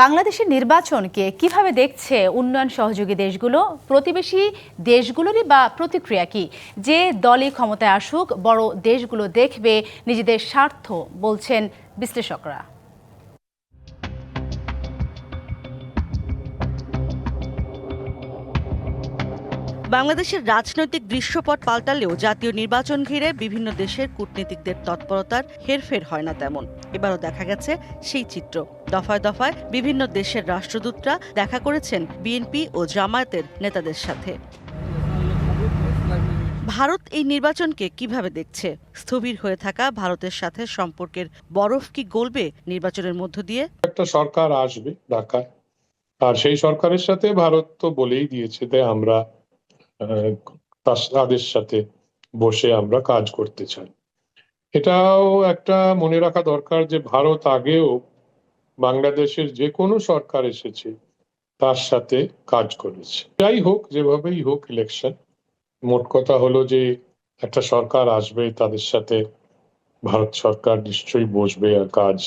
বাংলাদেশের নির্বাচনকে কিভাবে দেখছে উন্নয়ন সহযোগী দেশগুলো, প্রতিবেশী দেশগুলোরই বা প্রতিক্রিয়া কি? যে দলই ক্ষমতায় আসুক, বড় দেশগুলো দেখবে নিজেদের স্বার্থ, বলছেন বিশ্লেষকরা। বাংলাদেশের রাজনৈতিক দৃশ্যপট পাল্টালেও জাতীয় নির্বাচন ঘিরে বিভিন্ন দেশের কূটনীতিকদের তৎপরতার হেরফের হয় না তেমন। এবারও দেখা গেছে সেই চিত্র। দফায় দফায় বিভিন্ন দেশের রাষ্ট্রদূতরা দেখা করেছেন বিএনপি ও জামায়াতের নেতাদের সাথে। ভারত এই নির্বাচনকে কিভাবে দেখছে? স্থবির হয়ে থাকা ভারতের সাথে সম্পর্কের বরফ কি গলবে নির্বাচনের মধ্য দিয়ে? একটা সরকার আসবে ঢাকায়, আর সেই সরকারের সাথে ভারত তো বলেই দিয়েছে যে আমরা তাদের সাথে বসে আমরা কাজ করতে চাই। এটাও একটা মনে রাখা দরকার যে ভারত আগেও বাংলাদেশের যে কোনো সরকার এসেছে তার সাথে কাজ করেছে। যাই হোক, যেভাবেই হোক ইলেকশন, মোট কথা হলো যে একটা সরকার আসবে, তাদের সাথে ভারত সরকার নিশ্চয়ই বসবে আর কাজ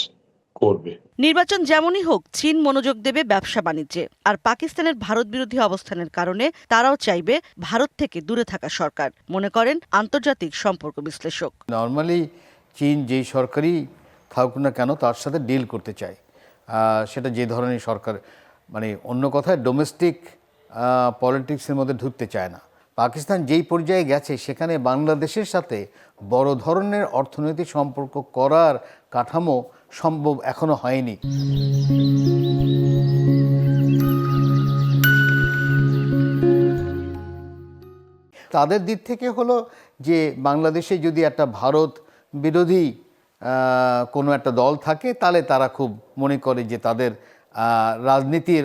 করবে। নির্বাচন যেমনই হোক, চীন মনোযোগ দেবে ব্যবসা বাণিজ্যে, আর পাকিস্তানের ভারত বিরোধী অবস্থানের কারণে তারাও চাইবে ভারত থেকে দূরে থাকা সরকার, মনে করেন আন্তর্জাতিক সম্পর্ক বিশ্লেষক। নর্মালি চীন যেই সরকারই থাকুক না কেন তার সাথে ডিল করতে চায়, সেটা যে ধরনের সরকার, মানে অন্য কথায় ডোমেস্টিক পলিটিক্সের মধ্যে ঢুকতে চায় না। পাকিস্তান যেই পর্যায়ে গেছে সেখানে বাংলাদেশের সাথে বড় ধরনের অর্থনৈতিক সম্পর্ক করার কাঠামো সম্ভব এখনো হয়নি। তাদের দিক থেকে হলো যে বাংলাদেশে যদি একটা ভারত বিরোধী কোনো একটা দল থাকে তাহলে তারা খুব মনে করে যে তাদের রাজনীতির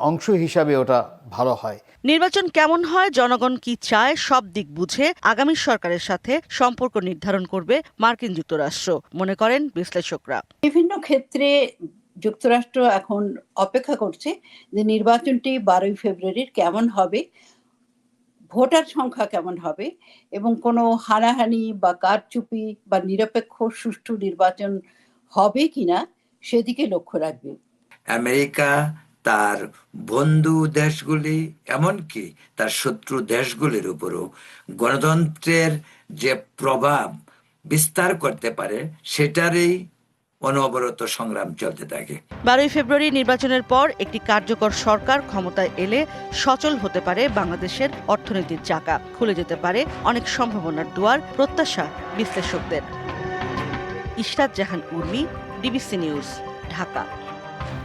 অংশ হিসাবে ওটা ভালো হয়। নির্বাচন কেমন হয়, জনগণ কি চায়, সব দিক বুঝে আগামী সরকারের সাথে সম্পর্ক নির্ধারণ করবে মার্কিন যুক্তরাষ্ট্র, মনে করেন বিশ্লেষকরা। বিভিন্ন ক্ষেত্রে যুক্তরাষ্ট্র এখন অপেক্ষা করছে যে নির্বাচনটি 12 ফেব্রুয়ারির কেমন হবে, ভোটার সংখ্যা কেমন হবে, এবং কোনো হানাহানি বা কারচুপি বা নিরপেক্ষ সুষ্ঠু নির্বাচন হবে কিনা সেদিকে লক্ষ্য রাখবে। আমেরিকা তার বন্ধু দেশগুলি, এমনকি তার শত্রু দেশগুলির উপরও গণতন্ত্রের যে প্রভাব বিস্তার করতে পারে সেটারই অনবরত সংগ্রাম চলতে থাকে। 12 ফেব্রুয়ারি নির্বাচনের পর একটি কার্যকর সরকার ক্ষমতায় এলে সচল হতে পারে বাংলাদেশের অর্থনীতির চাকা, খুলে যেতে পারে অনেক সম্ভাবনার দুয়ার, প্রত্যাশা বিশ্লেষকদের। ইশরাত জাহান উর্মি, ডিবিসি নিউজ, ঢাকা।